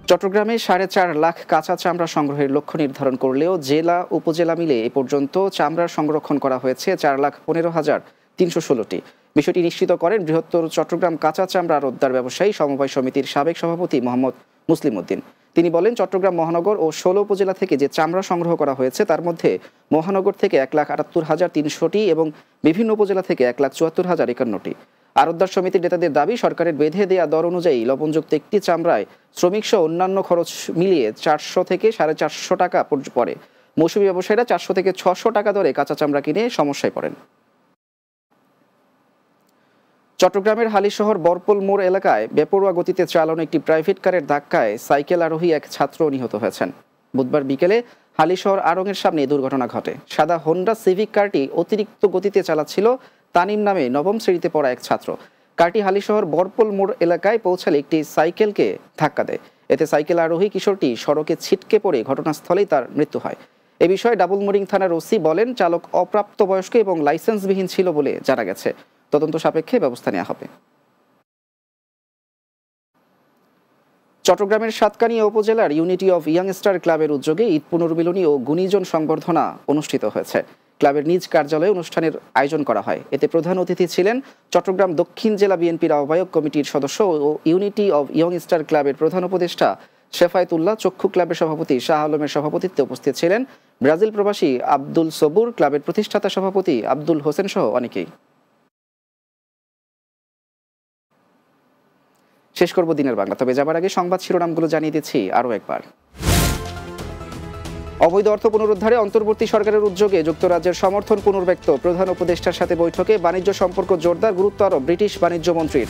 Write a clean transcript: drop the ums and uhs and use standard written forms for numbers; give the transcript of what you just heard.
চট্টগ্রামে 4.5 লাখ কাঁচা চামড়া সংগ্রহের লক্ষ্য নির্ধারণ করলেও জেলা উপজেলা মিলে এ পর্যন্ত চামড়ার সংরক্ষণ করা হয়েছে 4,15,316টি। বিষয়টি নিশ্চিত করেন বৃহত্তর চট্টগ্রাম কাঁচা চামড়া আড়তদার ব্যবসায়ী সমবায় সমিতির সাবেক সভাপতি মোহাম্মদ মুসলিম উদ্দিন। তিনি বলেন, চট্টগ্রাম মহানগর ও 16 উপজেলা থেকে যে চামড়া সংগ্রহ করা হয়েছে তার মধ্যে মহানগর থেকে 1,78,300টি এবং বিভিন্ন উপজেলা থেকে 1,74,051টি। আড়তদার সমিতির নেতাদের দাবি, সরকারের বেঁধে দেয়া দর অনুযায়ী লবণযুক্ত একটি চামড়ায় শ্রমিকসহ অন্যান্য খরচ মিলিয়ে 400 থেকে 450 টাকা পড়ে। মৌসুমী ব্যবসায়ীরা 400 থেকে 600 টাকা দরে কাঁচা চামড়া কিনে সমস্যায় পড়েন। চট্টগ্রামের হালিশহর বরপল মোড় এলাকায় বেপরোয়া গতিতে চালানো একটি প্রাইভেট কারের ধাক্কায় সাইকেল আরোহী এক ছাত্র নিহত হয়েছেন। বুধবার বিকেলে হালিশহর আড়ংয়ের সামনে দুর্ঘটনা ঘটে। সাদা হোন্ডা সিভিক কারটি অতিরিক্ত গতিতে চালাচ্ছিল তানিম নামে নবম শ্রেণীতে পড়া এক ছাত্র। কারটি হালিশহর বরপল মোড় এলাকায় পৌঁছালে একটি সাইকেলকে ধাক্কা দেয়। এতে সাইকেল আরোহী কিশোরটি সড়কে ছিটকে পড়ে ঘটনাস্থলেই তার মৃত্যু হয়। এ বিষয়ে ডাবল মোরিং থানার ওসি বলেন, চালক অপ্রাপ্তবয়স্ক এবং লাইসেন্সবিহীন ছিল বলে জানা গেছে। তদন্ত সাপেক্ষে ব্যবস্থা নেওয়া হবে। চট্টগ্রামের সাতকানিয়া উপজেলার ইউনিটি অফ ইয়ংস্টার ক্লাবের উদ্যোগে ঈদ পুনর্মিলনী ও গুণীজন সংবর্ধনা অনুষ্ঠিত হয়েছে। ক্লাবের নিজ কার্যালয়ে অনুষ্ঠানের আয়োজন করা হয়। এতে প্রধান অতিথি ছিলেন চট্টগ্রাম দক্ষিণ জেলা বিএনপির আহ্বায়ক কমিটির সদস্য ও ইউনিটি অফ ইয়ংস্টার ক্লাবের প্রধান উপদেষ্টা শেফায়েতুল্লাহ, চক্ষু ক্লাবের সভাপতি শাহ আলমের সভাপতিত্বে উপস্থিত ছিলেন ব্রাজিল প্রবাসী আব্দুল সবুর, ক্লাবের প্রতিষ্ঠাতা সভাপতি আব্দুল হোসেন সহ অনেকেই। শেষ করব দিনের বাংলা, তবে যাবার আগে সংবাদ শিরোনামগুলো জানিয়ে দিচ্ছি আরও একবার। অবৈধ অর্থ পুনরুদ্ধারে অন্তর্বর্তী সরকারের উদ্যোগে যুক্তরাজ্যের সমর্থন পুনর্ব্যক্ত। প্রধান উপদেষ্টার সাথে বৈঠকে বাণিজ্য সম্পর্ক জোরদার, গুরুত্ব আরোপ ব্রিটিশ বাণিজ্য মন্ত্রীর।